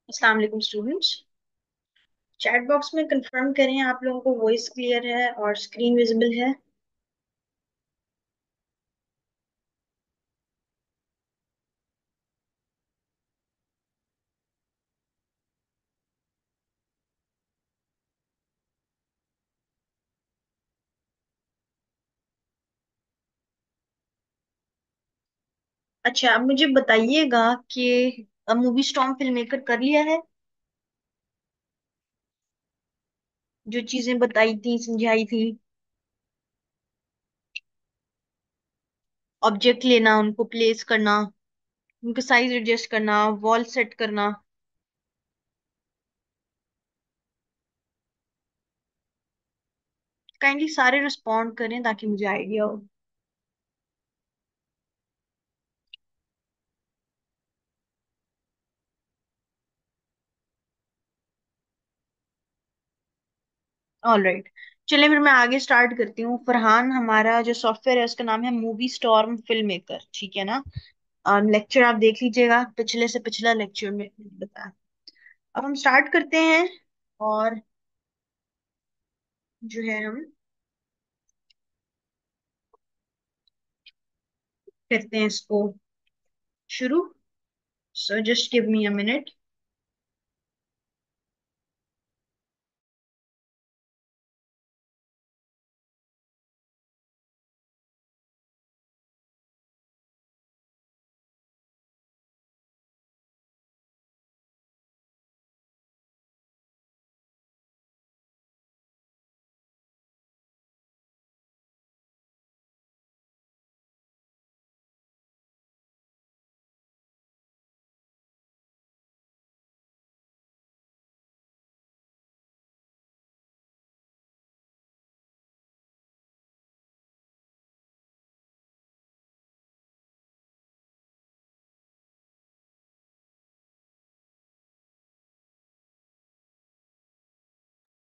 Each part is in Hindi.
अस्सलाम वालेकुम स्टूडेंट्स। चैट बॉक्स में कंफर्म करें आप लोगों को वॉइस क्लियर है और स्क्रीन विजिबल है। अच्छा, अब मुझे बताइएगा कि मूवी स्टॉर्म फिल्म मेकर कर लिया है। जो चीजें बताई थी, समझाई थी। ऑब्जेक्ट लेना, उनको प्लेस करना, उनका साइज एडजस्ट करना, वॉल सेट करना। काइंडली सारे रिस्पॉन्ड करें ताकि मुझे आइडिया हो। All right. चलिए फिर मैं आगे स्टार्ट करती हूँ। फरहान, हमारा जो सॉफ्टवेयर है उसका नाम है मूवी स्टॉर्म फिल्म मेकर, ठीक है ना। लेक्चर आप देख लीजिएगा, पिछले से पिछला लेक्चर में बताया। अब हम स्टार्ट करते हैं और जो है हम करते हैं इसको शुरू। So just give me a minute.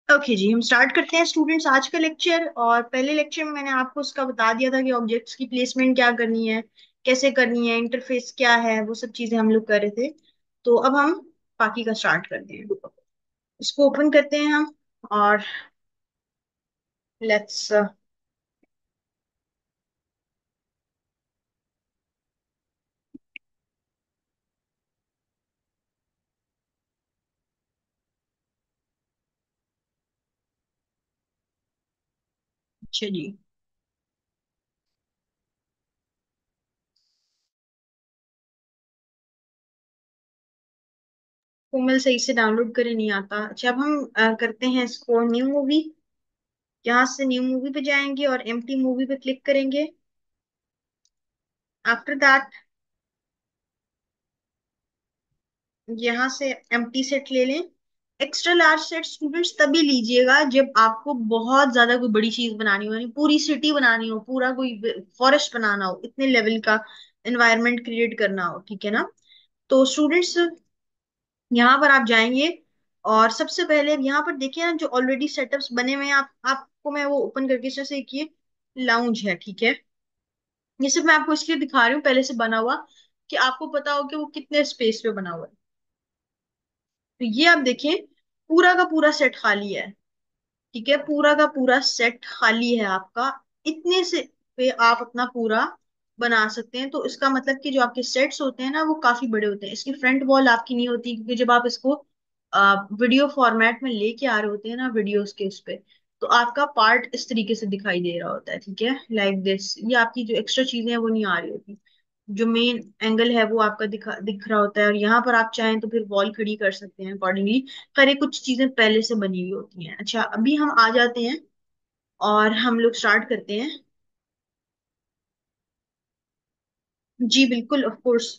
Okay जी, हम स्टार्ट करते हैं स्टूडेंट्स आज का लेक्चर। और पहले लेक्चर में मैंने आपको उसका बता दिया था कि ऑब्जेक्ट्स की प्लेसमेंट क्या करनी है, कैसे करनी है, इंटरफेस क्या है, वो सब चीजें हम लोग कर रहे थे। तो अब हम बाकी का स्टार्ट करते हैं। इसको ओपन करते हैं हम और लेट्स। अच्छा जी। कोमल सही से डाउनलोड करे नहीं आता। अच्छा, अब हम करते हैं इसको न्यू मूवी। यहाँ से न्यू मूवी पे जाएंगे और एम्प्टी मूवी पे क्लिक करेंगे। आफ्टर दैट यहाँ से एम्प्टी सेट ले लें। एक्स्ट्रा लार्ज सेट स्टूडेंट्स तभी लीजिएगा जब आपको बहुत ज्यादा कोई बड़ी चीज बनानी हो, यानी पूरी सिटी बनानी हो, पूरा कोई फॉरेस्ट बनाना हो, इतने लेवल का एनवायरनमेंट क्रिएट करना हो, ठीक है ना। तो स्टूडेंट्स यहाँ पर आप जाएंगे और सबसे पहले यहाँ पर देखिए ना, जो ऑलरेडी सेटअप्स बने हुए हैं, आपको मैं वो ओपन करके जैसे एक ये लाउंज है, ठीक है। ये सिर्फ मैं आपको इसलिए दिखा रही हूँ पहले से बना हुआ, कि आपको पता हो कि वो कितने स्पेस पे बना हुआ है। तो ये आप देखें, पूरा का पूरा सेट खाली है। ठीक है, पूरा का पूरा सेट खाली है आपका। इतने से पे आप अपना पूरा बना सकते हैं। तो इसका मतलब कि जो आपके सेट्स होते हैं ना, वो काफी बड़े होते हैं। इसकी फ्रंट वॉल आपकी नहीं होती, क्योंकि जब आप इसको वीडियो फॉर्मेट में लेके आ रहे होते हैं ना, वीडियोस के उस पे, तो आपका पार्ट इस तरीके से दिखाई दे रहा होता है, ठीक है, लाइक दिस। ये आपकी जो एक्स्ट्रा चीजें हैं वो नहीं आ रही होती। जो मेन एंगल है वो आपका दिख रहा होता है। और यहाँ पर आप चाहें तो फिर वॉल खड़ी कर सकते हैं अकॉर्डिंगली। खैर, ये कुछ चीजें पहले से बनी हुई होती हैं। अच्छा, अभी हम आ जाते हैं और हम लोग स्टार्ट करते हैं। जी बिल्कुल, ऑफ कोर्स।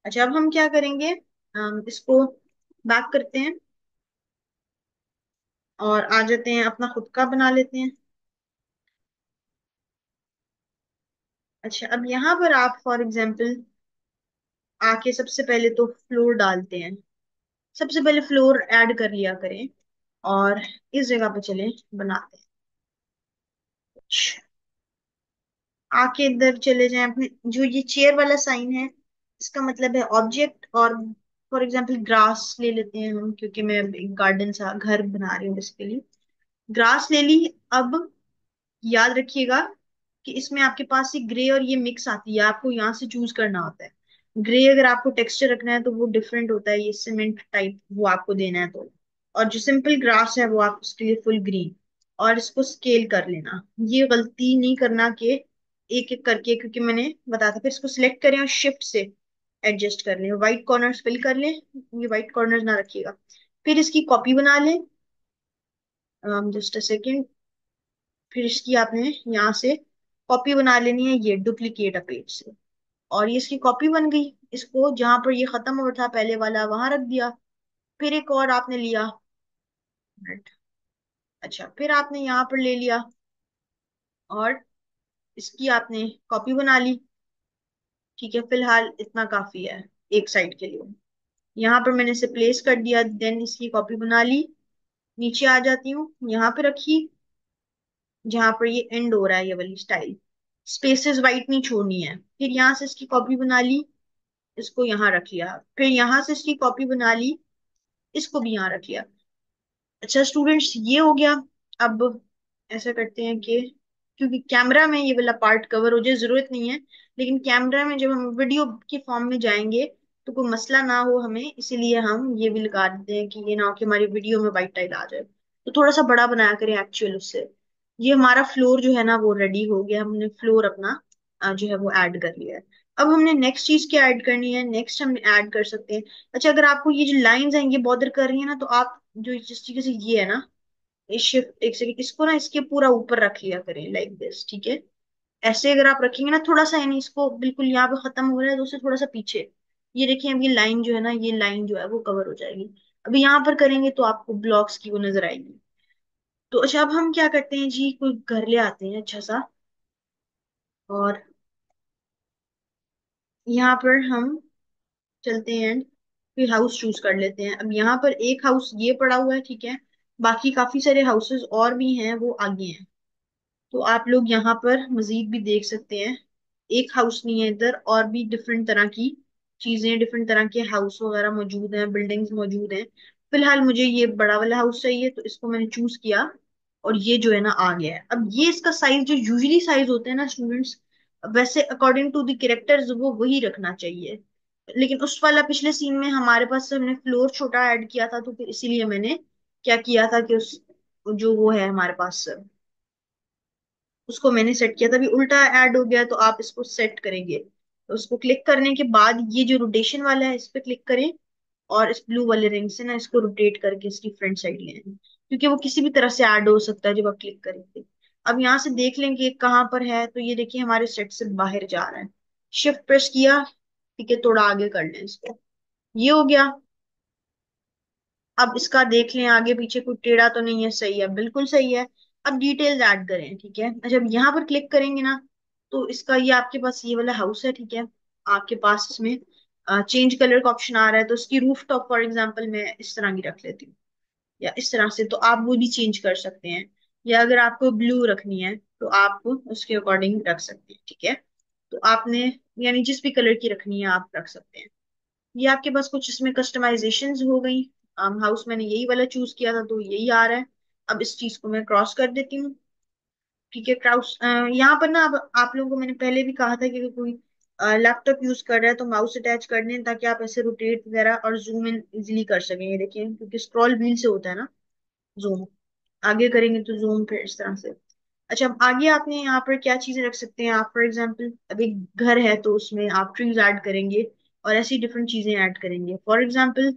अच्छा, अब हम क्या करेंगे, इसको बैक करते हैं और आ जाते हैं, अपना खुद का बना लेते हैं। अच्छा, अब यहाँ पर आप फॉर एग्जांपल आके सबसे पहले तो फ्लोर डालते हैं। सबसे पहले फ्लोर ऐड कर लिया करें और इस जगह पे चले बनाते हैं कुछ। आके इधर चले जाएं, अपने जो ये चेयर वाला साइन है, इसका मतलब है ऑब्जेक्ट और फॉर एग्जाम्पल ग्रास ले लेते हैं हम, क्योंकि मैं एक गार्डन सा घर बना रही हूँ बेसिकली। ग्रास ले ली। अब याद रखिएगा कि इसमें आपके पास ये ग्रे और ये मिक्स आती है, आपको यहाँ से चूज करना होता है। ग्रे अगर आपको टेक्सचर रखना है तो वो डिफरेंट होता है, ये सीमेंट टाइप वो आपको देना है तो। और जो सिंपल ग्रास है वो आप उसके लिए फुल ग्रीन। और इसको स्केल कर लेना, ये गलती नहीं करना कि एक एक करके, क्योंकि मैंने बताया था। फिर इसको सिलेक्ट करें और शिफ्ट से एडजस्ट कर लें, व्हाइट कॉर्नर्स फिल कर लें, ये व्हाइट कॉर्नर्स ना रखिएगा। फिर इसकी कॉपी बना लें, जस्ट अ सेकेंड। फिर इसकी आपने यहाँ से कॉपी बना लेनी है, ये डुप्लीकेट पेज से। और ये इसकी कॉपी बन गई। इसको जहां पर ये खत्म हुआ था पहले वाला वहां रख दिया। फिर एक और आपने लिया। right, अच्छा, फिर आपने यहाँ पर ले लिया और इसकी आपने कॉपी बना ली। ठीक है, फिलहाल इतना काफी है एक साइड के लिए। यहाँ पर मैंने इसे प्लेस कर दिया, देन इसकी कॉपी बना ली। नीचे आ जाती हूँ, यहाँ पे रखी जहां पर ये एंड हो रहा है, ये वाली स्टाइल। स्पेसेस वाइट नहीं छोड़नी है। फिर यहाँ से इसकी कॉपी बना ली, इसको यहाँ रख लिया। फिर यहाँ से इसकी कॉपी बना ली, इसको भी यहाँ रख लिया। अच्छा स्टूडेंट्स, ये हो गया। अब ऐसा करते हैं कि क्योंकि कैमरा में ये वाला पार्ट कवर हो जाए जरूरत नहीं है, लेकिन कैमरा में जब हम वीडियो के फॉर्म में जाएंगे तो कोई मसला ना हो हमें, इसीलिए हम ये भी लगा देते हैं कि ये ना हो कि हमारी वीडियो में वाइट टाइल आ जाए। तो थोड़ा सा बड़ा बनाया करें एक्चुअल उससे। ये हमारा फ्लोर जो है ना वो रेडी हो गया, हमने फ्लोर अपना जो है वो ऐड कर लिया है। अब हमने नेक्स्ट चीज क्या ऐड करनी है, नेक्स्ट हम ऐड कर सकते हैं। अच्छा, अगर आपको ये जो लाइंस हैं ये बॉदर कर रही है ना, तो आप जो जिस तरीके से ये है ना, इस शिफ्ट एक सेकंड, इसको ना इसके पूरा ऊपर रख लिया करें लाइक दिस, ठीक है। ऐसे अगर आप रखेंगे ना थोड़ा सा, यानी इसको बिल्कुल यहाँ पे खत्म हो रहा है तो उससे थोड़ा सा पीछे, ये देखिए अब ये लाइन जो है ना, ये लाइन जो है वो कवर हो जाएगी। अभी यहाँ पर करेंगे तो आपको ब्लॉक्स की वो नजर आएगी। तो अच्छा, अब हम क्या करते हैं जी, कोई घर ले आते हैं अच्छा सा, और यहाँ पर हम चलते हैं, फिर हाउस चूज कर लेते हैं। अब यहाँ पर एक हाउस ये पड़ा हुआ है, ठीक है। बाकी काफी सारे हाउसेस और भी हैं, वो आगे हैं। तो आप लोग यहाँ पर मजीद भी देख सकते हैं। एक हाउस नहीं है इधर, और भी डिफरेंट तरह की चीजें, डिफरेंट तरह के हाउस वगैरह मौजूद हैं, बिल्डिंग्स मौजूद हैं। फिलहाल मुझे ये बड़ा वाला हाउस चाहिए तो इसको मैंने चूज किया, और ये जो है ना आ गया है। अब ये इसका साइज जो यूजुअली साइज होते हैं ना स्टूडेंट्स, वैसे अकॉर्डिंग टू द कैरेक्टर्स वो वही रखना चाहिए। लेकिन उस वाला पिछले सीन में हमारे पास हमने फ्लोर छोटा ऐड किया था, तो फिर इसीलिए मैंने क्या किया था कि उस जो वो है हमारे पास, उसको मैंने सेट किया था। अभी उल्टा ऐड हो गया, तो आप इसको सेट करेंगे तो उसको क्लिक करने के बाद ये जो रोटेशन वाला है इस पे क्लिक करें, और इस ब्लू वाले रिंग से ना इसको रोटेट करके इसकी फ्रंट साइड ले आए, क्योंकि वो किसी भी तरह से ऐड हो सकता है जब आप क्लिक करेंगे। अब यहाँ से देख लेंगे कहाँ पर है, तो ये देखिए हमारे सेट से बाहर जा रहा है। शिफ्ट प्रेस किया, ठीक है, थोड़ा आगे कर लें इसको। ये हो गया। अब इसका देख लें आगे पीछे कोई टेढ़ा तो नहीं है, सही है, बिल्कुल सही है। अब डिटेल्स ऐड करें, ठीक है। अच्छा, अब यहाँ पर क्लिक करेंगे ना, तो इसका ये आपके पास ये वाला हाउस है, ठीक है। आपके पास इसमें चेंज कलर का ऑप्शन आ रहा है, तो इसकी रूफ टॉप फॉर एग्जाम्पल मैं इस तरह की रख लेती हूँ, या इस तरह से, तो आप वो भी चेंज कर सकते हैं। या अगर आपको ब्लू रखनी है तो आप उसके अकॉर्डिंग रख सकते हैं, ठीक है। तो आपने यानी जिस भी कलर की रखनी है आप रख सकते हैं। ये आपके पास कुछ इसमें कस्टमाइजेशंस हो गई। हाउस मैंने यही वाला चूज किया था तो यही आ रहा है। अब इस चीज को मैं क्रॉस कर देती हूँ, ठीक है। क्रॉस यहाँ पर ना, अब आप लोगों को मैंने पहले भी कहा था कि अगर कोई लैपटॉप यूज कर रहा है तो माउस अटैच कर दें, ताकि आप ऐसे रोटेट वगैरह और जूम इन इजिली कर सकें। ये देखिए, क्योंकि स्क्रॉल व्हील से होता है ना जूम, आगे करेंगे तो जूम, फिर इस तरह से। अच्छा, अब आगे आपने यहाँ पर क्या चीजें रख सकते हैं आप, फॉर एग्जाम्पल अब एक घर है तो उसमें आप ट्रीज ऐड करेंगे, और ऐसी डिफरेंट चीजें ऐड करेंगे। फॉर एग्जाम्पल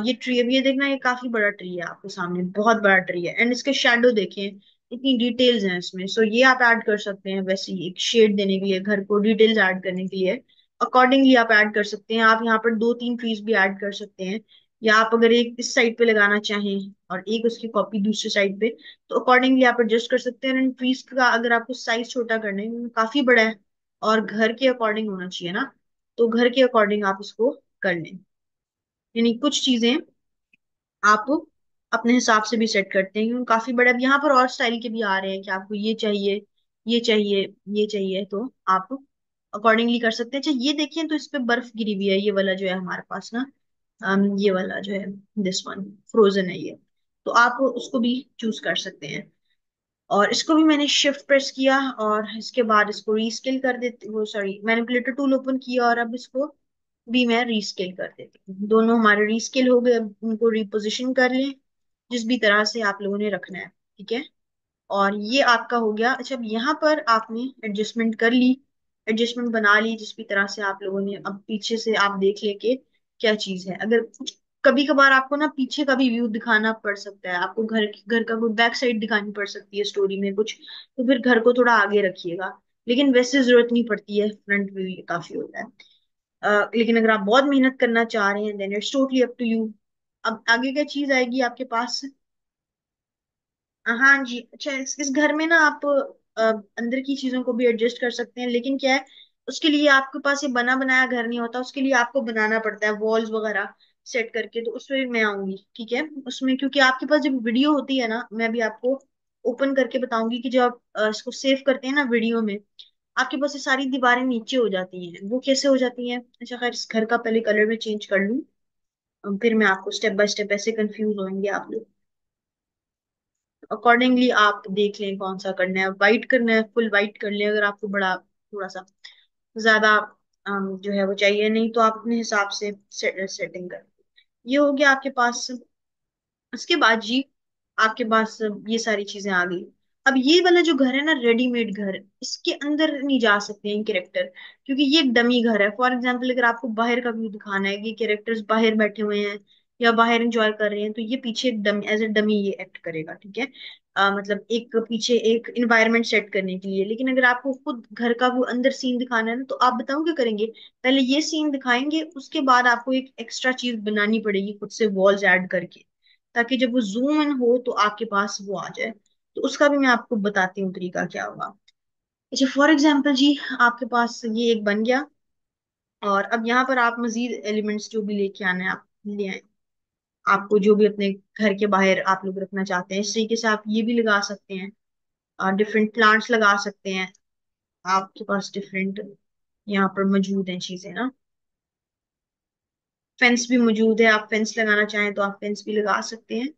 ये ट्री, अब ये देखना, ये काफी बड़ा ट्री है आपके सामने, बहुत बड़ा ट्री है, एंड इसके शैडो देखें, इतनी डिटेल्स हैं इसमें। सो ये आप ऐड कर सकते हैं, वैसे ही एक शेड देने के लिए, घर को डिटेल्स ऐड करने के लिए अकॉर्डिंगली आप ऐड कर सकते हैं। आप यहाँ पर दो तीन ट्रीज भी ऐड कर सकते हैं, या आप अगर एक इस साइड पे लगाना चाहें और एक उसकी कॉपी दूसरी साइड पे, तो अकॉर्डिंगली आप एडजस्ट कर सकते हैं। एंड ट्रीज का अगर आपको साइज छोटा करना है, क्योंकि काफी बड़ा है और घर के अकॉर्डिंग होना चाहिए ना, तो घर के अकॉर्डिंग आप इसको कर लें। यानी कुछ चीजें आप अपने हिसाब से भी सेट करते हैं, क्योंकि काफी बड़ा। अब यहाँ पर और स्टाइल के भी आ रहे हैं कि आपको ये चाहिए, ये चाहिए, ये चाहिए, तो आप अकॉर्डिंगली कर सकते हैं। अच्छा, ये देखिए तो इस पे बर्फ गिरी हुई है, ये वाला जो है हमारे पास ना, ये वाला जो है, दिस वन फ्रोजन है ये। तो आप उसको भी चूज कर सकते हैं। और इसको भी मैंने शिफ्ट प्रेस किया और इसके बाद इसको रीस्केल कर देती, वो सॉरी, मैनिपुलेटर टूल ओपन किया और अब इसको भी मैं रीस्केल कर देती हूँ। दोनों हमारे रीस्केल हो गए, अब उनको रिपोजिशन कर लें जिस भी तरह से आप लोगों ने रखना है। ठीक है। और ये आपका हो गया। अच्छा, अब यहाँ पर आपने एडजस्टमेंट कर ली, एडजस्टमेंट बना ली जिस भी तरह से आप लोगों ने। अब पीछे से आप देख ले के क्या चीज है। अगर कुछ कभी कभार आपको ना पीछे का भी व्यू दिखाना पड़ सकता है, आपको घर का कोई बैक साइड दिखानी पड़ सकती है स्टोरी में कुछ, तो फिर घर को थोड़ा आगे रखिएगा। लेकिन वैसे जरूरत नहीं पड़ती है, फ्रंट व्यू ये काफी होता है। लेकिन अगर आप बहुत मेहनत करना चाह रहे हैं then it's totally up to you. अब आगे क्या चीज आएगी आपके पास। हाँ जी। अच्छा, इस घर में ना आप अंदर की चीजों को भी एडजस्ट कर सकते हैं, लेकिन क्या है, उसके लिए आपके पास ये बना बनाया घर नहीं होता, उसके लिए आपको बनाना पड़ता है वॉल्स वगैरह सेट करके। तो उसमें मैं आऊंगी, ठीक है, उसमें। क्योंकि आपके पास जब वीडियो होती है ना, मैं भी आपको ओपन करके बताऊंगी कि जब आप इसको सेव करते हैं ना वीडियो में, आपके पास ये सारी दीवारें नीचे हो जाती हैं। वो कैसे हो जाती हैं? अच्छा खैर, इस घर का पहले कलर में चेंज कर लूँ, फिर मैं आपको स्टेप बाय स्टेप, ऐसे कंफ्यूज होंगे आप लोग। अकॉर्डिंगली आप देख लें कौन सा करना है। वाइट करना है, फुल वाइट कर लें अगर आपको बड़ा थोड़ा सा ज्यादा जो है वो चाहिए। नहीं तो आप अपने हिसाब से सेटिंग कर। ये हो गया आपके पास। उसके बाद जी आपके पास ये सारी चीजें आ गई। अब ये वाला जो घर है ना, रेडीमेड घर, इसके अंदर नहीं जा सकते हैं कैरेक्टर, क्योंकि ये एक डमी घर है। फॉर एग्जाम्पल, अगर आपको बाहर का व्यू दिखाना है कि कैरेक्टर्स बाहर बैठे हुए हैं या बाहर एंजॉय कर रहे हैं, तो ये पीछे एक डमी, एज ए डमी ये एक्ट करेगा। ठीक है। मतलब एक पीछे एक इन्वायरमेंट सेट करने के लिए। लेकिन अगर आपको खुद घर का वो अंदर सीन दिखाना है ना, तो आप बताओ क्या करेंगे। पहले ये सीन दिखाएंगे, उसके बाद आपको एक एक्स्ट्रा चीज बनानी पड़ेगी खुद से वॉल्स ऐड करके, ताकि जब वो जूम इन हो तो आपके पास वो आ जाए। तो उसका भी मैं आपको बताती हूँ तरीका क्या होगा। अच्छा, फॉर एग्जाम्पल जी, आपके पास ये एक बन गया। और अब यहाँ पर आप मजीद एलिमेंट्स जो भी लेके आने हैं आप ले आए। आपको जो भी अपने घर के बाहर आप लोग रखना चाहते हैं, इस तरीके से आप ये भी लगा सकते हैं। डिफरेंट प्लांट्स लगा सकते हैं। आपके पास डिफरेंट यहाँ पर मौजूद हैं चीजें ना। फेंस भी मौजूद है, आप फेंस लगाना चाहें तो आप फेंस भी लगा सकते हैं।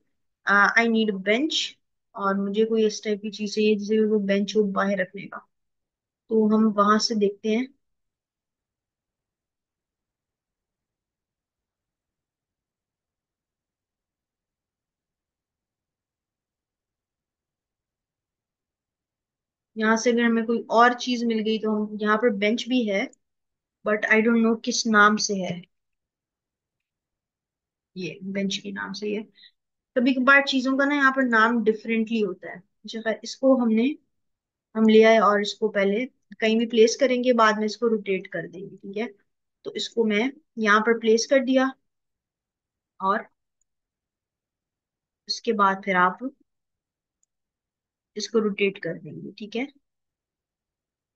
I need bench. और मुझे कोई इस टाइप की चीज चाहिए जिसे वो बेंच हो बाहर रखने का। तो हम वहां से देखते हैं। यहाँ से अगर हमें कोई और चीज मिल गई तो हम, यहाँ पर बेंच भी है बट आई डोंट नो किस नाम से है। ये बेंच के नाम से है। कभी कभार चीजों का ना यहाँ पर नाम डिफरेंटली होता है। अच्छा खैर, इसको हम ले आए और इसको पहले कहीं भी प्लेस करेंगे, बाद में इसको रोटेट कर देंगे। ठीक है। तो इसको मैं यहाँ पर प्लेस कर दिया और उसके बाद फिर आप इसको रोटेट कर देंगे। ठीक है।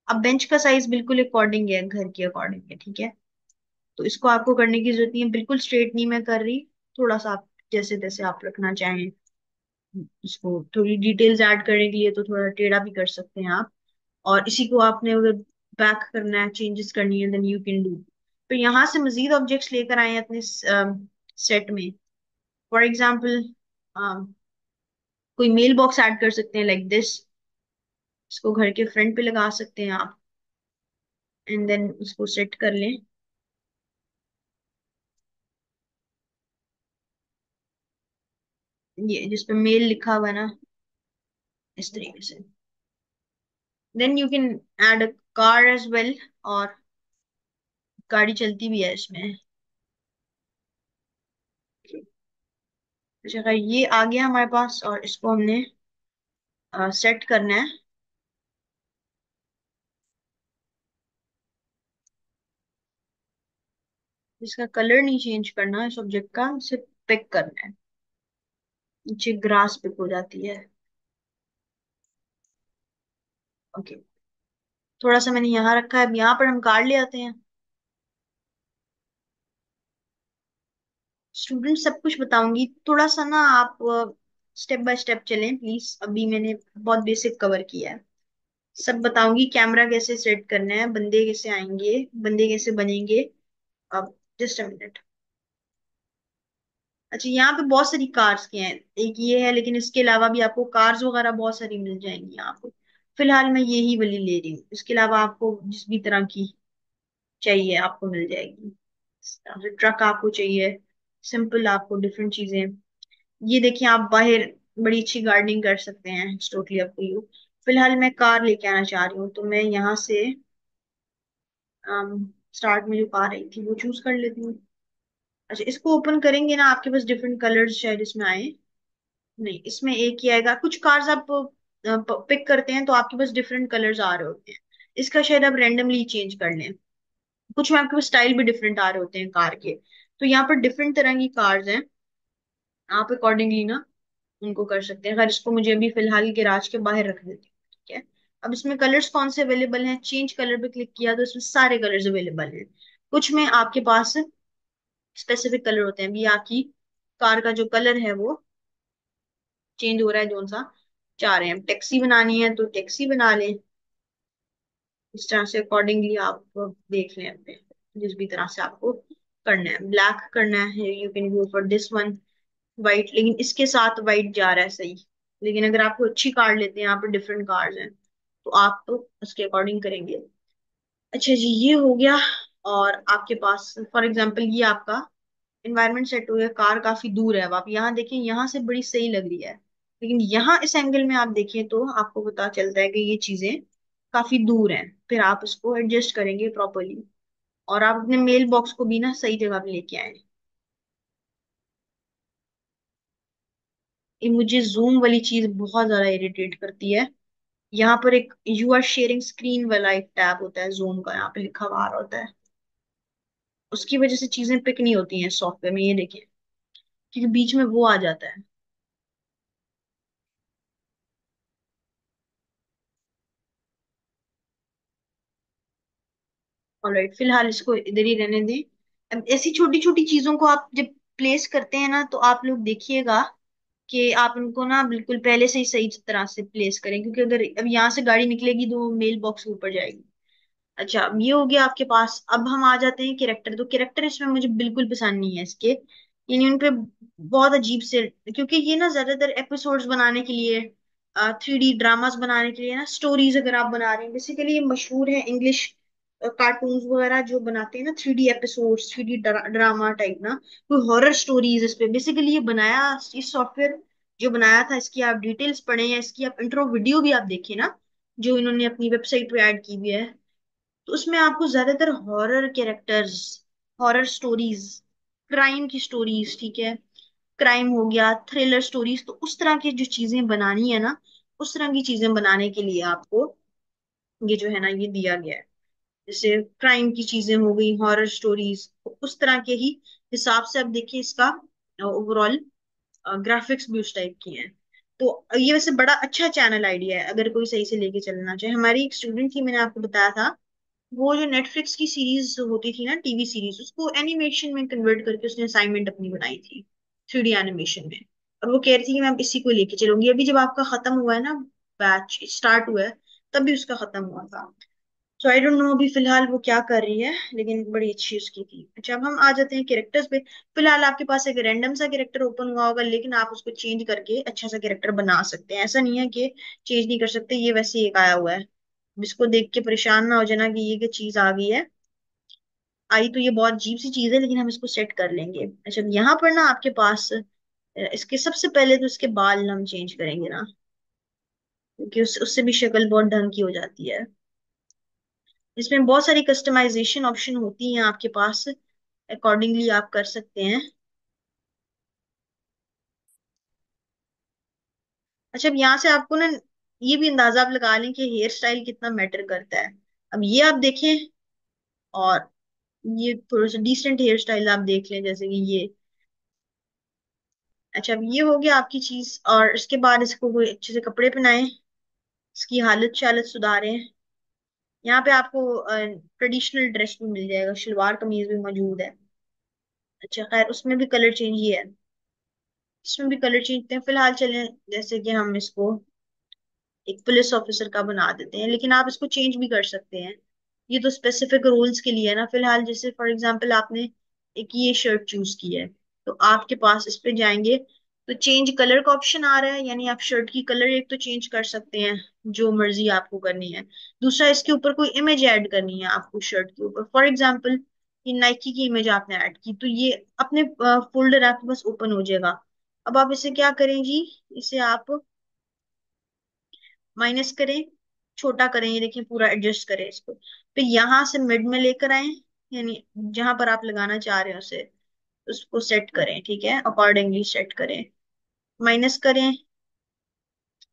अब बेंच का साइज बिल्कुल अकॉर्डिंग है, घर के अकॉर्डिंग है। ठीक है। तो इसको आपको करने की जरूरत नहीं है, बिल्कुल स्ट्रेट नहीं मैं कर रही। थोड़ा सा आप जैसे तैसे आप रखना चाहें, इसको थोड़ी डिटेल्स ऐड करने के लिए तो थोड़ा टेढ़ा भी कर सकते हैं आप। और इसी को आपने अगर बैक करना है, चेंजेस करनी है, देन यू कैन डू। फिर यहाँ से मजीद ऑब्जेक्ट्स लेकर आए अपने सेट में। फॉर एग्जाम्पल, कोई मेल बॉक्स ऐड कर सकते हैं लाइक दिस। इसको घर के फ्रंट पे लगा सकते हैं आप, एंड देन उसको सेट कर लें। ये जिस पे मेल लिखा हुआ है ना, इस तरीके से। Then you can add a car as well. और गाड़ी चलती भी है इसमें। जगह ये आ गया हमारे पास और इसको हमने सेट करना है। इसका कलर नहीं चेंज करना है, सब्जेक्ट का सिर्फ पिक करना है। नीचे ग्रास पिक हो जाती है। ओके। थोड़ा सा मैंने यहाँ रखा है, अब यहाँ पर हम कार ले आते हैं। स्टूडेंट सब कुछ बताऊंगी, थोड़ा सा ना आप स्टेप बाय स्टेप चलें प्लीज। अभी मैंने बहुत बेसिक कवर किया है। सब बताऊंगी, कैमरा कैसे सेट करना है, बंदे कैसे आएंगे, बंदे कैसे बनेंगे। अब जस्ट अ मिनट। अच्छा, यहाँ पे बहुत सारी कार्स के हैं। एक ये है, लेकिन इसके अलावा भी आपको कार्स वगैरह बहुत सारी मिल जाएंगी यहाँ पे। फिलहाल मैं यही वाली ले रही हूँ, इसके अलावा आपको जिस भी तरह की चाहिए आपको मिल जाएगी। ट्रक आपको चाहिए, सिंपल आपको डिफरेंट चीजें। ये देखिए, आप बाहर बड़ी अच्छी गार्डनिंग कर सकते हैं, it's totally up to you. फिलहाल मैं कार लेके आना चाह रही हूँ, तो मैं यहाँ से स्टार्ट में जो कार आई थी वो चूज कर लेती हूँ। अच्छा, इसको ओपन करेंगे ना, आपके पास डिफरेंट कलर्स शायद इसमें आए। नहीं, इसमें एक ही आएगा। कुछ कार्स आप पिक करते हैं तो आपके पास डिफरेंट कलर्स आ रहे होते हैं। इसका शायद आप रेंडमली चेंज कर लें। कुछ में आपके पास स्टाइल भी डिफरेंट आ रहे होते हैं कार के। तो यहाँ पर डिफरेंट तरह की कार्स हैं, आप अकॉर्डिंगली ना उनको कर सकते हैं। अगर इसको मुझे अभी फिलहाल गैराज के बाहर रख देती हूँ, ठीक है। अब इसमें कलर्स कौन से अवेलेबल हैं, चेंज कलर पे क्लिक किया तो इसमें सारे कलर्स अवेलेबल हैं। कुछ में आपके पास स्पेसिफिक कलर होते हैं। अभी आपकी कार का जो कलर है वो चेंज हो रहा है, कौन सा चाह रहे हैं। टैक्सी बनानी है तो टैक्सी बना लें, इस तरह से अकॉर्डिंगली आप देख लें अपने, जिस भी तरह से आपको करना है। ब्लैक करना है, you can go for this one. White, लेकिन इसके साथ वाइट जा रहा है सही। लेकिन अगर आपको अच्छी कार लेते हैं, यहाँ पर डिफरेंट कार्स हैं, तो आप तो उसके अकॉर्डिंग करेंगे। अच्छा जी, ये हो गया। और आपके पास फॉर एग्जांपल ये आपका इन्वायरमेंट सेट हो गया, कार काफी दूर है। अब आप यहाँ देखें, यहाँ से बड़ी सही लग रही है, लेकिन यहाँ इस एंगल में आप देखें तो आपको पता चलता है कि ये चीजें काफी दूर हैं। फिर आप इसको एडजस्ट करेंगे प्रॉपरली, और आप अपने मेल बॉक्स को भी ना सही जगह पे लेके आए। ये मुझे जूम वाली चीज बहुत ज्यादा इरिटेट करती है। यहाँ पर एक यू आर शेयरिंग स्क्रीन वाला एक टैब होता है जूम का, यहाँ पे लिखा हुआ आ रहा होता है। उसकी वजह से चीजें पिक नहीं होती हैं सॉफ्टवेयर में, ये देखें, क्योंकि बीच में वो आ जाता है। ऑलराइट, फिलहाल इसको इधर ही रहने दें। अब ऐसी छोटी छोटी चीजों को आप जब प्लेस करते हैं ना, तो आप लोग देखिएगा कि आप उनको ना बिल्कुल पहले से ही सही तरह से प्लेस करें, क्योंकि अगर अब यहाँ से गाड़ी निकलेगी तो मेल बॉक्स के ऊपर जाएगी। अच्छा, अब ये हो गया आपके पास। अब हम आ जाते हैं कैरेक्टर। तो कैरेक्टर इसमें मुझे बिल्कुल पसंद नहीं है इसके, यानी उनपे बहुत अजीब से, क्योंकि ये ना ज्यादातर एपिसोड्स बनाने के लिए, 3D ड्रामास बनाने के लिए ना, स्टोरीज अगर आप बना रहे हैं, बेसिकली ये मशहूर है इंग्लिश कार्टून्स वगैरह जो बनाते हैं ना, 3D episodes, 3D drama type ना, कोई हॉरर स्टोरीज इस पे बेसिकली ये बनाया। इस सॉफ्टवेयर जो बनाया था, इसकी आप डिटेल्स पढ़े या इसकी आप इंट्रो वीडियो भी आप देखें ना, जो इन्होंने अपनी वेबसाइट पे ऐड की हुई है, तो उसमें आपको ज्यादातर horror characters, horror stories, crime की स्टोरीज, ठीक है, क्राइम हो गया, थ्रिलर स्टोरीज, तो उस तरह की जो चीजें बनानी है ना, उस तरह की चीजें बनाने के लिए आपको ये जो है ना, ये दिया गया है। जैसे क्राइम की चीजें हो गई, हॉरर स्टोरीज, उस तरह के ही हिसाब से अब देखिए इसका ओवरऑल ग्राफिक्स भी उस टाइप की हैं। तो ये वैसे बड़ा अच्छा चैनल आइडिया है, अगर कोई सही से लेके चलना चाहे। हमारी एक स्टूडेंट थी, मैंने आपको बताया था, वो जो नेटफ्लिक्स की सीरीज होती थी ना, टीवी सीरीज, उसको एनिमेशन में कन्वर्ट करके उसने असाइनमेंट अपनी बनाई थी, 3D एनिमेशन में। और वो कह रही थी कि मैं इसी को लेके चलूंगी। अभी जब आपका खत्म हुआ है ना, बैच स्टार्ट हुआ है, तब भी उसका खत्म हुआ था। तो आई डोंट नो अभी फिलहाल वो क्या कर रही है, लेकिन बड़ी अच्छी उसकी थी। अच्छा, अब हम आ जाते हैं कैरेक्टर्स पे। फिलहाल आपके पास एक रैंडम सा कैरेक्टर ओपन हुआ होगा, लेकिन आप उसको चेंज करके अच्छा सा कैरेक्टर बना सकते हैं। ऐसा नहीं है कि चेंज नहीं कर सकते, ये वैसे ही एक आया हुआ है। इसको देख के परेशान ना हो जाना कि ये क्या चीज आ गई है। आई तो ये बहुत अजीब सी चीज है, लेकिन हम इसको सेट कर लेंगे। अच्छा, यहाँ पर ना आपके पास इसके सबसे पहले तो इसके बाल हम चेंज करेंगे ना, क्योंकि उससे भी शक्ल बहुत ढंग की हो जाती है। इसमें बहुत सारी कस्टमाइजेशन ऑप्शन होती हैं आपके पास, अकॉर्डिंगली आप कर सकते हैं। अच्छा, अब यहाँ से आपको ना ये भी अंदाजा आप लगा लें कि हेयर स्टाइल कितना मैटर करता है। अब ये आप देखें, और ये थोड़ा सा डिसेंट हेयर स्टाइल आप देख लें, जैसे कि ये। अच्छा, अब ये हो गया आपकी चीज, और इसके बाद इसको कोई अच्छे से कपड़े पहनाएं, इसकी हालत शालत सुधारें। यहाँ पे आपको ट्रेडिशनल ड्रेस भी मिल जाएगा, शलवार कमीज भी मौजूद है। अच्छा, खैर उसमें भी कलर चेंज ही है, इसमें भी कलर चेंज हैं। फिलहाल चलें, जैसे कि हम इसको एक पुलिस ऑफिसर का बना देते हैं, लेकिन आप इसको चेंज भी कर सकते हैं। ये तो स्पेसिफिक रूल्स के लिए है ना। फिलहाल जैसे फॉर एग्जांपल आपने एक ये शर्ट चूज की है, तो आपके पास इस पे जाएंगे तो चेंज कलर का ऑप्शन आ रहा है, यानी आप शर्ट की कलर एक तो चेंज कर सकते हैं, जो मर्जी आपको करनी है। दूसरा, इसके ऊपर कोई इमेज ऐड करनी है आपको शर्ट के ऊपर, फॉर एग्जांपल ये नाइकी की इमेज आपने ऐड की, तो ये अपने फोल्डर आपके पास ओपन हो जाएगा। अब आप इसे क्या करें जी, इसे आप माइनस करें, छोटा करें, ये देखिए पूरा एडजस्ट करें इसको, फिर यहां से मिड में लेकर आए, यानी जहां पर आप लगाना चाह रहे हो उसे, उसको सेट करें, ठीक है, अकॉर्डिंगली सेट करें, माइनस करें।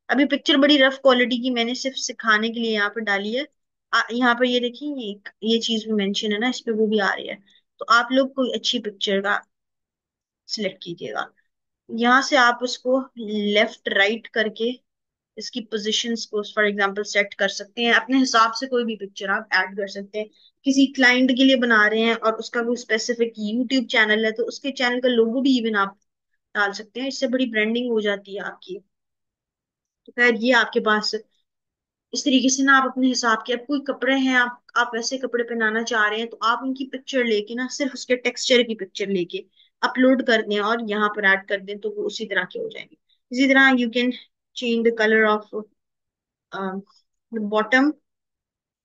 अभी पिक्चर बड़ी रफ क्वालिटी की मैंने सिर्फ सिखाने के लिए यहाँ पर डाली है। यहाँ पर ये देखिए, ये चीज भी मेंशन है ना इस पे, वो भी आ रही है। तो आप लोग कोई अच्छी पिक्चर का सिलेक्ट कीजिएगा। यहाँ से आप उसको लेफ्ट राइट करके इसकी पोजीशंस को फॉर एग्जांपल सेट कर सकते हैं अपने हिसाब से, कोई भी पिक्चर आप ऐड कर सकते हैं। किसी क्लाइंट के लिए बना रहे हैं और उसका कोई स्पेसिफिक यूट्यूब चैनल है, तो उसके चैनल का लोगो भी इवन आप डाल सकते हैं, इससे बड़ी ब्रांडिंग हो जाती है आपकी। तो खैर ये आपके पास इस तरीके से ना, आप अपने हिसाब के, अब कोई कपड़े हैं, आप वैसे कपड़े पहनाना चाह रहे हैं, तो आप उनकी पिक्चर लेके ना, सिर्फ उसके टेक्सचर की पिक्चर लेके अपलोड कर दें और यहाँ पर ऐड कर दें, तो वो उसी तरह के हो जाएंगे। इसी तरह you can change the colour of bottom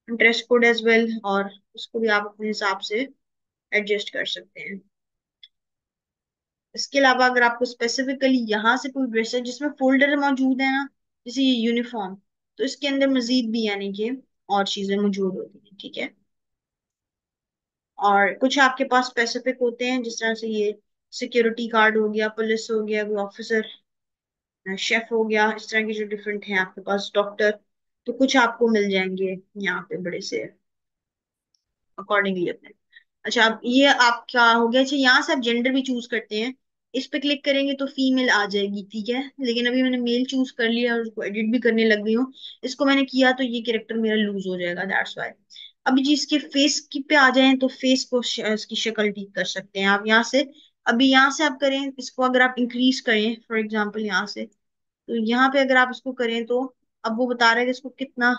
dress code as well, और उसको भी आप अपने हिसाब से एडजस्ट कर सकते हैं। इसके अलावा अगर आपको स्पेसिफिकली यहाँ से कोई ड्रेस है जिसमें फोल्डर मौजूद है ना, जैसे ये यूनिफॉर्म, तो इसके अंदर मजीद भी यानी कि और चीजें मौजूद होती हैं, ठीक है। और कुछ आपके पास स्पेसिफिक होते हैं, जिस तरह से ये सिक्योरिटी गार्ड हो गया, पुलिस हो गया, कोई ऑफिसर, शेफ हो गया, इस तरह के जो डिफरेंट हैं आपके पास, डॉक्टर, तो कुछ आपको मिल जाएंगे यहाँ पे बड़े से अकॉर्डिंगली अपने। अच्छा, अब ये आपका हो गया। अच्छा, यहाँ से आप जेंडर भी चूज करते हैं, इस पे क्लिक करेंगे तो फीमेल आ जाएगी, ठीक है, लेकिन अभी मैंने मेल चूज कर लिया और उसको एडिट भी करने लग गई हूँ। इसको मैंने किया तो ये कैरेक्टर मेरा लूज हो जाएगा, दैट्स वाई। अभी जी इसके फेस की पे आ जाएं तो फेस को इसकी शक्ल ठीक कर सकते हैं आप यहाँ से। अभी यहाँ से आप करें इसको, अगर आप इंक्रीज करें फॉर एग्जाम्पल यहाँ से, तो यहाँ पे अगर आप इसको करें तो अब वो बता रहा है कि इसको कितना,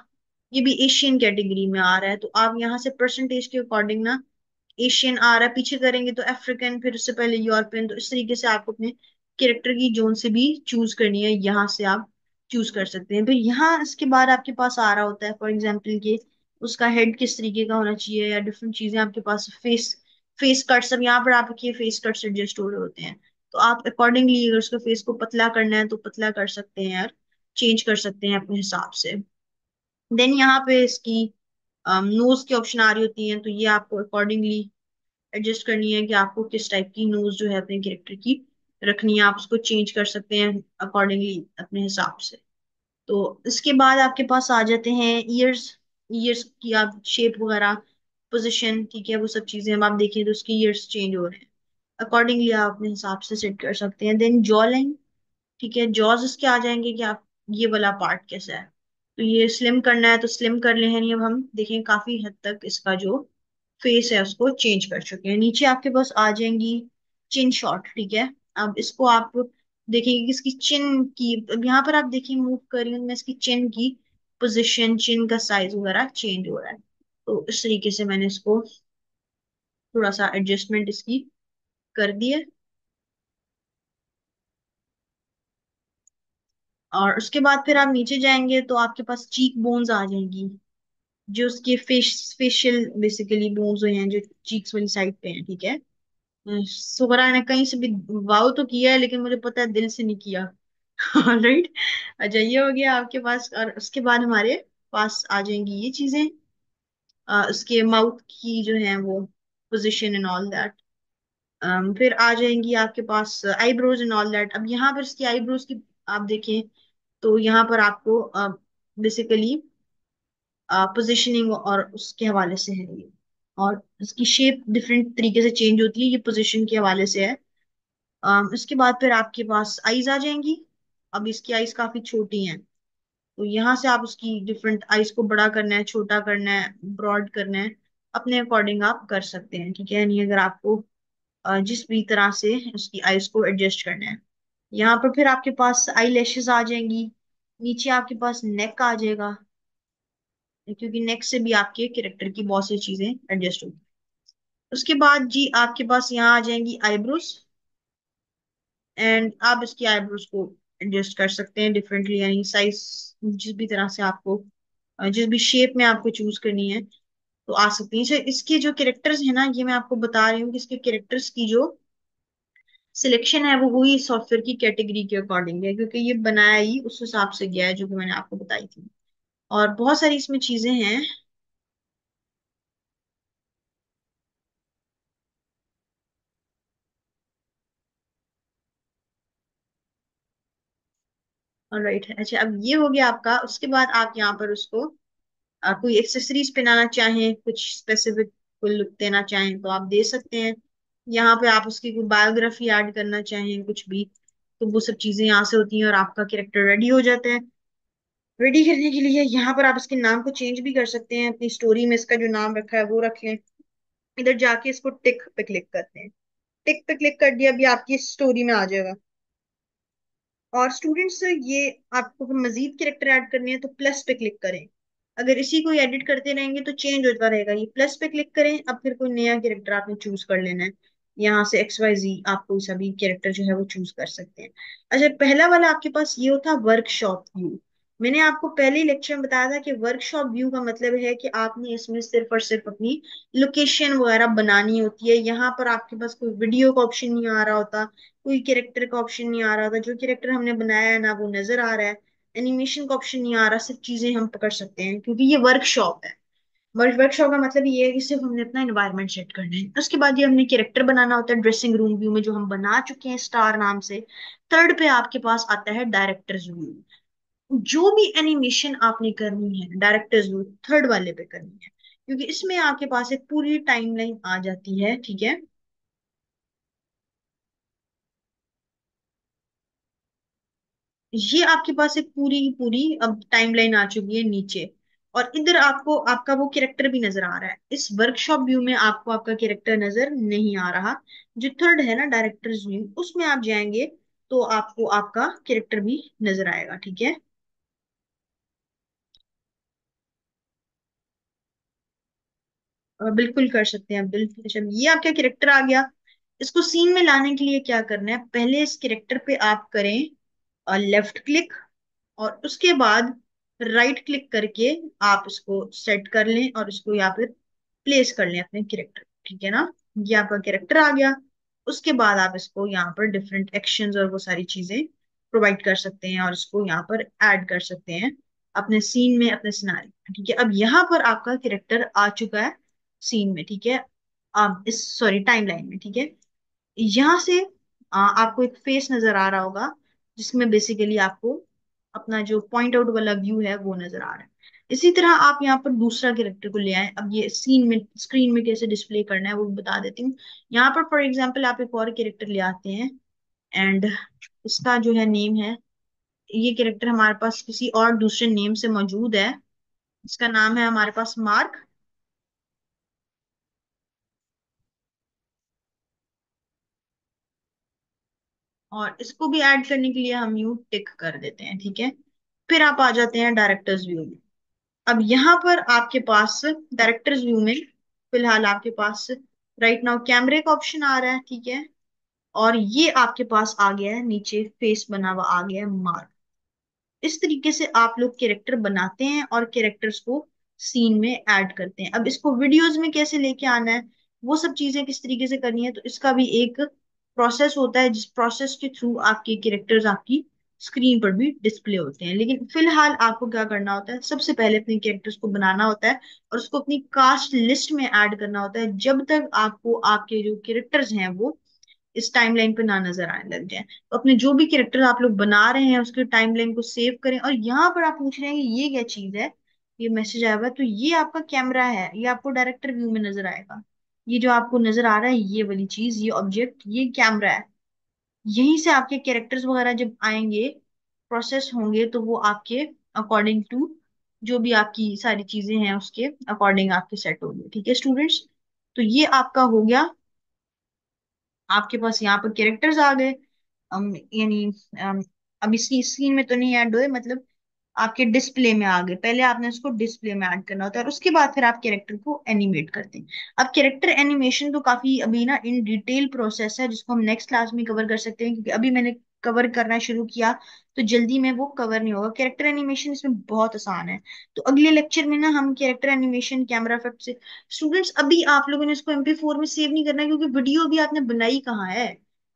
ये भी एशियन कैटेगरी में आ रहा है, तो आप यहाँ से परसेंटेज के अकॉर्डिंग ना, एशियन आ रहा है, पीछे करेंगे तो अफ्रीकन, फिर उससे पहले यूरोपियन, तो इस तरीके से आपको अपने कैरेक्टर की जोन से भी चूज करनी है, यहाँ से आप चूज कर सकते हैं। फिर यहाँ इसके बाद आपके पास आ रहा होता है फॉर एग्जाम्पल कि उसका हेड किस तरीके का होना चाहिए, या डिफरेंट चीजें आपके पास, फेस फेस कट्स, अब यहाँ पर आपके फेस कट्स एडजस्ट हो रहे होते हैं, तो आप अकॉर्डिंगली अगर उसका फेस को पतला करना है तो पतला कर सकते हैं यार, चेंज कर सकते हैं अपने हिसाब से। देन यहाँ पे इसकी नोज की ऑप्शन आ रही होती है, तो ये आपको अकॉर्डिंगली एडजस्ट करनी है कि आपको किस टाइप की नोज जो है अपने कैरेक्टर की रखनी है, आप उसको चेंज कर सकते हैं अकॉर्डिंगली अपने हिसाब से। तो इसके बाद आपके पास आ जाते हैं ईयर्स। ईयर्स की आप शेप वगैरह, पोजिशन, ठीक है, वो सब चीजें अब आप देखें तो उसके ईयर्स चेंज हो रहे हैं, अकॉर्डिंगली आप अपने हिसाब से सेट कर सकते हैं। देन जॉ लाइन, ठीक है, जॉज इसके आ जाएंगे कि आप ये वाला पार्ट कैसा है, तो ये स्लिम करना है तो स्लिम कर ले हैं, नहीं अब हम देखें काफी हद तक इसका जो फेस है उसको चेंज कर चुके हैं। नीचे आपके पास आ जाएंगी चिन शॉट, ठीक है। अब इसको आप देखेंगे कि इसकी चिन की, अब यहाँ पर आप देखिए मूव कर रही हूँ मैं, इसकी चिन की पोजिशन, चिन का साइज वगैरह चेंज हो रहा है, तो इस तरीके से मैंने इसको थोड़ा सा एडजस्टमेंट इसकी कर दी है। और उसके बाद फिर आप नीचे जाएंगे तो आपके पास चीक बोन्स आ जाएंगी, जो उसके फेशियल बेसिकली बोन्स हैं जो चीक्स वाली साइड पे हैं, ठीक है। सुगरा ने कहीं से भी वाव तो किया है, लेकिन मुझे पता है दिल से नहीं किया। ऑलराइट। अच्छा, ये हो गया आपके पास, और उसके बाद हमारे पास आ जाएंगी ये चीजें, उसके माउथ की जो है वो पोजिशन एंड ऑल दैट। फिर आ जाएंगी आपके पास आईब्रोज एंड ऑल दैट। अब यहाँ पर इसकी आईब्रोज की आप देखें तो यहाँ पर आपको बेसिकली पोजिशनिंग और उसके हवाले से है ये, और इसकी शेप डिफरेंट तरीके से चेंज होती है, ये पोजिशन के हवाले से है। इसके बाद फिर आपके पास आईज आ जाएंगी। अब इसकी आईज काफी छोटी हैं, तो यहाँ से आप उसकी डिफरेंट आईज को बड़ा करना है, छोटा करना है, ब्रॉड करना है, अपने अकॉर्डिंग आप कर सकते हैं, ठीक है, यानी अगर आपको जिस भी तरह से उसकी आईज को एडजस्ट करना है। यहाँ पर फिर आपके पास आई लैशेस आ जाएंगी, नीचे आपके पास नेक आ जाएगा, क्योंकि नेक से भी आपके कैरेक्टर की बहुत सी चीजें एडजस्ट होगी। उसके बाद जी आपके पास यहाँ आ जाएंगी आईब्रोज। एंड आप इसकी आईब्रोज को एडजस्ट कर सकते हैं डिफरेंटली, यानी साइज जिस भी तरह से आपको जिस भी शेप में आपको चूज करनी है तो आ सकती है। इसके जो कैरेक्टर्स है ना, ये मैं आपको बता रही हूँ कि इसके कैरेक्टर्स की जो सिलेक्शन है वो हुई सॉफ्टवेयर की कैटेगरी के अकॉर्डिंग है, क्योंकि ये बनाया ही उस हिसाब से गया है जो कि मैंने आपको बताई थी। और बहुत सारी इसमें चीजें हैं। राइट, अच्छा अब ये हो गया आपका। उसके बाद आप यहाँ पर उसको कोई एक्सेसरीज पहनाना चाहें, कुछ स्पेसिफिक कोई लुक देना चाहें तो आप दे सकते हैं। यहाँ पे आप उसकी कोई बायोग्राफी ऐड करना चाहें कुछ भी, तो वो सब चीजें यहाँ से होती हैं और आपका कैरेक्टर रेडी हो जाता है। रेडी करने के लिए यहाँ पर आप इसके नाम को चेंज भी कर सकते हैं, अपनी स्टोरी में इसका जो नाम रखा है वो रख लें। इधर जाके इसको टिक पे क्लिक करते हैं। टिक पे क्लिक कर दिया, अभी आपकी स्टोरी में आ जाएगा। और स्टूडेंट्स, ये आपको मजीद कैरेक्टर ऐड करने हैं तो प्लस पे क्लिक करें। अगर इसी को एडिट करते रहेंगे तो चेंज होता रहेगा। ये प्लस पे क्लिक करें, अब फिर कोई नया कैरेक्टर आपने चूज कर लेना है। यहाँ से XYZ आप कोई सा भी कैरेक्टर जो है वो चूज कर सकते हैं। अच्छा, पहला वाला आपके पास ये होता वर्कशॉप व्यू। मैंने आपको पहले ही लेक्चर में बताया था कि वर्कशॉप व्यू का मतलब है कि आपने इसमें सिर्फ और सिर्फ अपनी लोकेशन वगैरह बनानी होती है। यहाँ पर आपके पास कोई वीडियो का ऑप्शन नहीं आ रहा होता, कोई कैरेक्टर का ऑप्शन नहीं आ रहा था। जो कैरेक्टर हमने बनाया है ना वो नजर आ रहा है, एनिमेशन का ऑप्शन नहीं आ रहा, सिर्फ चीजें हम पकड़ सकते हैं क्योंकि ये वर्कशॉप है। वर्कशॉप का मतलब ये है कि सिर्फ हमने अपना एनवायरनमेंट सेट करना है। उसके बाद ये हमने कैरेक्टर बनाना होता है ड्रेसिंग रूम व्यू में, जो हम बना चुके हैं स्टार नाम से। थर्ड पे आपके पास आता है डायरेक्टर्स व्यू। जो भी एनिमेशन आपने करनी है डायरेक्टर्स व्यू थर्ड वाले पे करनी है, क्योंकि इसमें आपके पास एक पूरी टाइमलाइन आ जाती है, ठीक है। ये आपके पास एक पूरी की पूरी अब टाइमलाइन आ चुकी है नीचे। और इधर आपको आपका वो कैरेक्टर भी नजर आ रहा है। इस वर्कशॉप व्यू में आपको आपका कैरेक्टर नजर नहीं आ रहा। जो थर्ड है ना डायरेक्टर्स व्यू, उसमें आप जाएंगे तो आपको आपका कैरेक्टर भी नजर आएगा, ठीक है। बिल्कुल कर सकते हैं, बिल्कुल। अच्छा, ये आपका कैरेक्टर आ गया। इसको सीन में लाने के लिए क्या करना है, पहले इस कैरेक्टर पे आप करें लेफ्ट क्लिक, और उसके बाद राइट क्लिक करके आप इसको सेट कर लें और इसको यहाँ पे प्लेस कर लें अपने कैरेक्टर, ठीक है ना। ये आपका कैरेक्टर आ गया। उसके बाद आप इसको यहाँ पर डिफरेंट एक्शंस और वो सारी चीजें प्रोवाइड कर सकते हैं और इसको यहाँ पर ऐड कर सकते हैं अपने सीन में, अपने सिनारी, ठीक है। अब यहाँ पर आपका कैरेक्टर आ चुका है सीन में, ठीक है। अब इस सॉरी टाइमलाइन में, ठीक है। यहाँ से आपको एक फेस नजर आ रहा होगा जिसमें बेसिकली आपको अपना जो पॉइंट आउट वाला व्यू है वो नजर आ रहा है। इसी तरह आप यहाँ पर दूसरा कैरेक्टर को ले आए। अब ये सीन में स्क्रीन में कैसे डिस्प्ले करना है वो भी बता देती हूँ। यहाँ पर फॉर एग्जांपल आप एक और कैरेक्टर ले आते हैं एंड इसका जो है नेम है, ये कैरेक्टर हमारे पास किसी और दूसरे नेम से मौजूद है। इसका नाम है हमारे पास मार्क। और इसको भी ऐड करने के लिए हम यू टिक कर देते हैं, ठीक है। फिर आप आ जाते हैं डायरेक्टर्स व्यू में। अब यहाँ पर आपके पास डायरेक्टर्स व्यू में फिलहाल आपके पास राइट नाउ कैमरे का ऑप्शन आ रहा है, ठीक है। और ये आपके पास आ गया है नीचे फेस बना हुआ आ गया है मार्क। इस तरीके से आप लोग कैरेक्टर बनाते हैं और कैरेक्टर्स को सीन में ऐड करते हैं। अब इसको वीडियोस में कैसे लेके आना है, वो सब चीजें किस तरीके से करनी है, तो इसका भी एक प्रोसेस होता है जिस प्रोसेस के थ्रू आपके कैरेक्टर्स आपकी स्क्रीन पर भी डिस्प्ले होते हैं। लेकिन फिलहाल आपको क्या करना होता है, सबसे पहले अपने कैरेक्टर्स को बनाना होता है और उसको अपनी कास्ट लिस्ट में ऐड करना होता है जब तक आपको आपके जो कैरेक्टर्स हैं वो इस टाइमलाइन पे ना नजर आने लग जाए। तो अपने जो भी कैरेक्टर आप लोग बना रहे हैं उसके टाइमलाइन को सेव करें। और यहाँ पर आप पूछ रहे हैं कि ये क्या चीज है, ये मैसेज आया हुआ है, तो ये आपका कैमरा है, ये आपको डायरेक्टर व्यू में नजर आएगा। ये जो आपको नजर आ रहा है ये वाली चीज, ये ऑब्जेक्ट, ये कैमरा है। यहीं से आपके कैरेक्टर्स वगैरह जब आएंगे, प्रोसेस होंगे, तो वो आपके अकॉर्डिंग टू जो भी आपकी सारी चीजें हैं उसके अकॉर्डिंग आपके सेट होंगे, ठीक है स्टूडेंट्स। तो ये आपका हो गया। आपके पास यहाँ पर कैरेक्टर्स आ गए। यानी अम, अब इसी सीन में तो नहीं ऐड हुए, मतलब आपके डिस्प्ले में आ गए। पहले आपने उसको डिस्प्ले में ऐड करना होता है और उसके बाद फिर आप कैरेक्टर को एनिमेट करते हैं। अब कैरेक्टर एनिमेशन तो काफी अभी ना इन डिटेल प्रोसेस है, जिसको हम नेक्स्ट क्लास में कवर कर सकते हैं, क्योंकि अभी मैंने कवर करना शुरू किया तो जल्दी में वो कवर नहीं होगा। कैरेक्टर एनिमेशन इसमें बहुत आसान है। तो अगले लेक्चर में ना हम कैरेक्टर एनिमेशन कैमरा इफेक्ट से, स्टूडेंट्स अभी आप लोगों ने इसको MP4 में सेव नहीं करना है, क्योंकि वीडियो अभी आपने बनाई कहाँ है।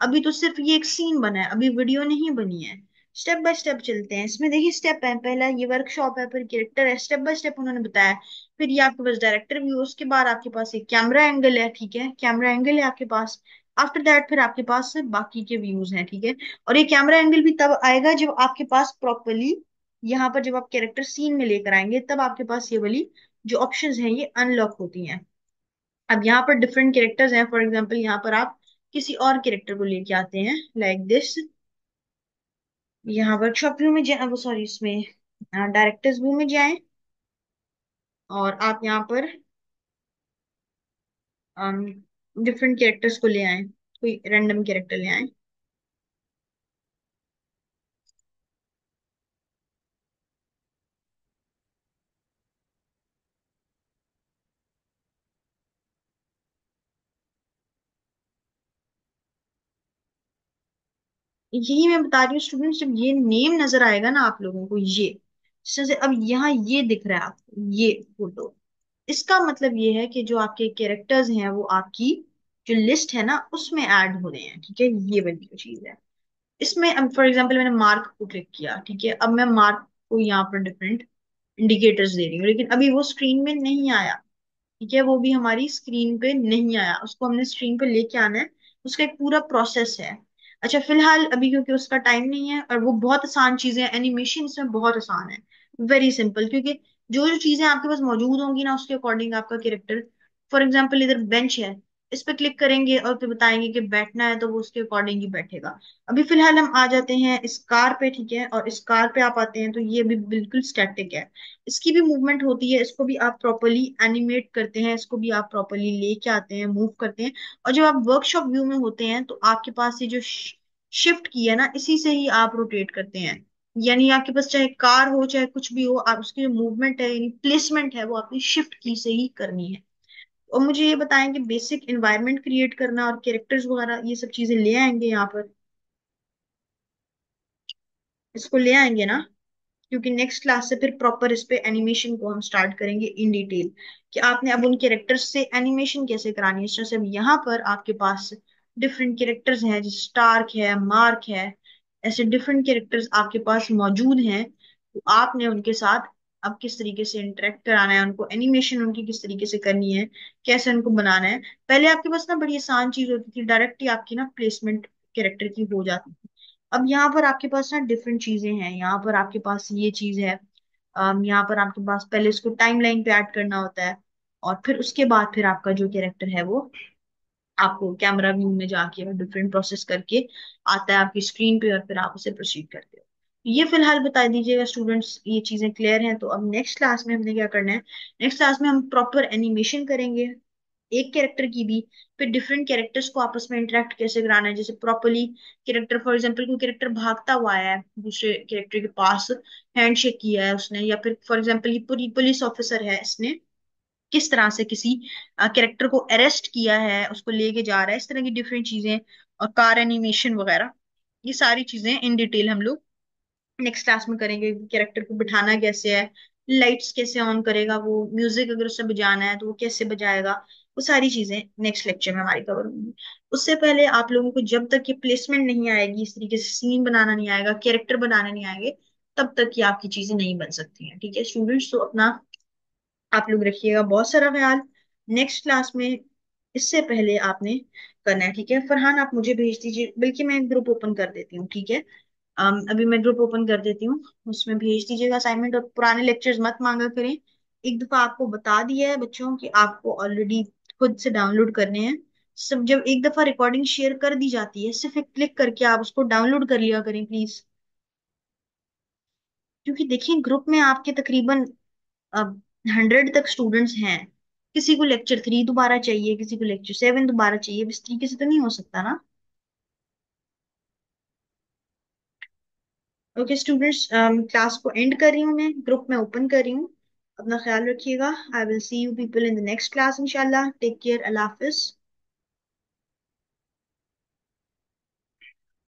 अभी तो सिर्फ ये एक सीन बना है, अभी वीडियो नहीं बनी है। स्टेप बाय स्टेप चलते हैं इसमें। देखिए स्टेप है, पहला ये वर्कशॉप है, फिर कैरेक्टर है, स्टेप बाय स्टेप उन्होंने बताया। फिर ये आपके पास डायरेक्टर व्यू, उसके बाद आपके पास एक कैमरा एंगल है, ठीक है, कैमरा एंगल है आपके पास। आफ्टर दैट फिर आपके पास बाकी के व्यूज हैं, ठीक है। और ये कैमरा एंगल भी तब आएगा जब आपके पास प्रॉपरली, यहाँ पर जब आप कैरेक्टर सीन में लेकर आएंगे तब आपके पास ये वाली जो ऑप्शंस हैं ये अनलॉक होती हैं। अब यहाँ पर डिफरेंट कैरेक्टर्स हैं, फॉर एग्जाम्पल यहाँ पर आप किसी और कैरेक्टर को लेके आते हैं लाइक दिस। यहाँ वर्कशॉप व्यू में जाए, वो सॉरी इसमें डायरेक्टर्स व्यू में जाएं, और आप यहाँ पर डिफरेंट कैरेक्टर्स को ले आए, कोई रैंडम कैरेक्टर ले आए। यही मैं बता रही हूँ स्टूडेंट्स, जब ये नेम नजर आएगा ना आप लोगों को, ये जैसे अब यहाँ ये दिख रहा है आपको ये फोटो, इसका मतलब ये है कि जो आपके कैरेक्टर्स हैं वो आपकी जो लिस्ट है ना उसमें ऐड हो रहे हैं, ठीक है, ये वाली जो चीज है। इसमें अब फॉर एग्जांपल मैंने मार्क को क्लिक किया, ठीक है, अब मैं मार्क को यहाँ पर डिफरेंट इंडिकेटर्स दे रही हूँ, लेकिन अभी वो स्क्रीन में नहीं आया, ठीक है, वो भी हमारी स्क्रीन पे नहीं आया, उसको हमने स्क्रीन पे लेके आना है। उसका एक पूरा प्रोसेस है। अच्छा फिलहाल अभी क्योंकि उसका टाइम नहीं है, और वो बहुत आसान चीजें हैं, एनिमेशन इसमें बहुत आसान है, वेरी सिंपल, क्योंकि जो जो चीजें आपके पास मौजूद होंगी ना उसके अकॉर्डिंग आपका कैरेक्टर, फॉर एग्जाम्पल इधर बेंच है, इस पे क्लिक करेंगे और फिर बताएंगे कि बैठना है तो वो उसके अकॉर्डिंग ही बैठेगा। अभी फिलहाल हम आ जाते हैं इस कार पे, ठीक है, और इस कार पे आप आते हैं तो ये भी बिल्कुल स्टैटिक है, इसकी भी मूवमेंट होती है, इसको भी आप प्रॉपरली एनिमेट करते हैं, इसको भी आप प्रॉपरली लेके आते हैं, मूव करते हैं। और जब आप वर्कशॉप व्यू में होते हैं तो आपके पास ये जो शिफ्ट की है ना इसी से ही आप रोटेट करते हैं। यानी आपके पास चाहे कार हो चाहे कुछ भी हो, आप उसकी जो मूवमेंट है यानी प्लेसमेंट है वो आपकी शिफ्ट की से ही करनी है। और मुझे ये बताएं कि बेसिक एनवायरनमेंट क्रिएट करना और कैरेक्टर्स वगैरह ये सब चीजें ले आएंगे यहाँ पर, इसको ले आएंगे ना, क्योंकि नेक्स्ट क्लास से फिर प्रॉपर इस पे एनिमेशन को हम स्टार्ट करेंगे इन डिटेल, कि आपने अब उन कैरेक्टर्स से एनिमेशन कैसे करानी है। इस तरह से अब यहाँ पर आपके पास डिफरेंट कैरेक्टर्स हैं, जैसे स्टार्क है, मार्क है, ऐसे डिफरेंट कैरेक्टर्स आपके पास मौजूद हैं। तो आपने उनके साथ अब किस तरीके से इंटरेक्ट कराना है, उनको एनिमेशन उनकी किस तरीके से करनी है, कैसे उनको बनाना है। पहले आपके पास ना बड़ी आसान चीज होती थी, डायरेक्टली आपकी ना प्लेसमेंट कैरेक्टर की हो जाती थी। अब यहाँ पर आपके पास ना डिफरेंट चीजें हैं, यहाँ पर आपके पास ये चीज है, यहाँ पर आपके पास पहले उसको टाइमलाइन पे ऐड करना होता है, और फिर उसके बाद फिर आपका जो कैरेक्टर है वो आपको कैमरा व्यू में जाके और डिफरेंट प्रोसेस करके आता है आपकी स्क्रीन पे, और फिर आप उसे प्रोसीड करते हो। ये फिलहाल बता दीजिएगा स्टूडेंट्स, ये चीजें क्लियर हैं? तो अब नेक्स्ट क्लास में हमने क्या करना है, नेक्स्ट क्लास में हम प्रॉपर एनिमेशन करेंगे एक कैरेक्टर की भी, फिर डिफरेंट कैरेक्टर्स को आपस में इंटरेक्ट कैसे कराना है, जैसे प्रॉपरली कैरेक्टर, फॉर एग्जांपल कोई कैरेक्टर भागता हुआ आया है दूसरे कैरेक्टर के पास, हैंडशेक किया है उसने, या फिर फॉर एग्जांपल ये पूरी पुलिस ऑफिसर है, इसने किस तरह से किसी कैरेक्टर को अरेस्ट किया है, उसको लेके जा रहा है, इस तरह की डिफरेंट चीजें, और कार एनिमेशन वगैरह, ये सारी चीजें इन डिटेल हम लोग नेक्स्ट क्लास में करेंगे। कैरेक्टर को बिठाना कैसे है, लाइट्स कैसे ऑन करेगा वो, म्यूजिक अगर उसे बजाना है तो वो कैसे बजाएगा, वो सारी चीजें नेक्स्ट लेक्चर में हमारी कवर होंगी। उससे पहले आप लोगों को जब तक ये प्लेसमेंट नहीं आएगी, इस तरीके से सीन बनाना नहीं आएगा, कैरेक्टर बनाने नहीं आएंगे, तब तक ये आपकी चीजें नहीं बन सकती हैं, ठीक है स्टूडेंट्स। तो अपना आप लोग रखिएगा बहुत सारा ख्याल। नेक्स्ट क्लास में इससे पहले आपने करना है, ठीक है, फरहान आप मुझे भेज दीजिए, बल्कि मैं ग्रुप ओपन कर देती हूँ, ठीक है। अभी मैं ग्रुप ओपन कर देती हूँ, उसमें भेज दीजिएगा असाइनमेंट, और पुराने लेक्चर्स मत मांगा करें। एक दफा आपको बता दिया है बच्चों कि आपको ऑलरेडी खुद से डाउनलोड करने हैं सब। जब एक दफा रिकॉर्डिंग शेयर कर दी जाती है सिर्फ एक क्लिक करके आप उसको डाउनलोड कर लिया करें प्लीज, क्योंकि देखिए ग्रुप में आपके तकरीबन अब 100 तक स्टूडेंट्स हैं, किसी को लेक्चर 3 दोबारा चाहिए, किसी को लेक्चर 7 दोबारा चाहिए, इस तरीके से तो नहीं हो सकता ना। ओके स्टूडेंट्स, क्लास को एंड कर रही हूँ, मैं ग्रुप में ओपन कर रही हूँ। अपना ख्याल रखिएगा। I will see you people in the next class इंशाल्लाह। टेक केयर, अल्लाह हाफिज।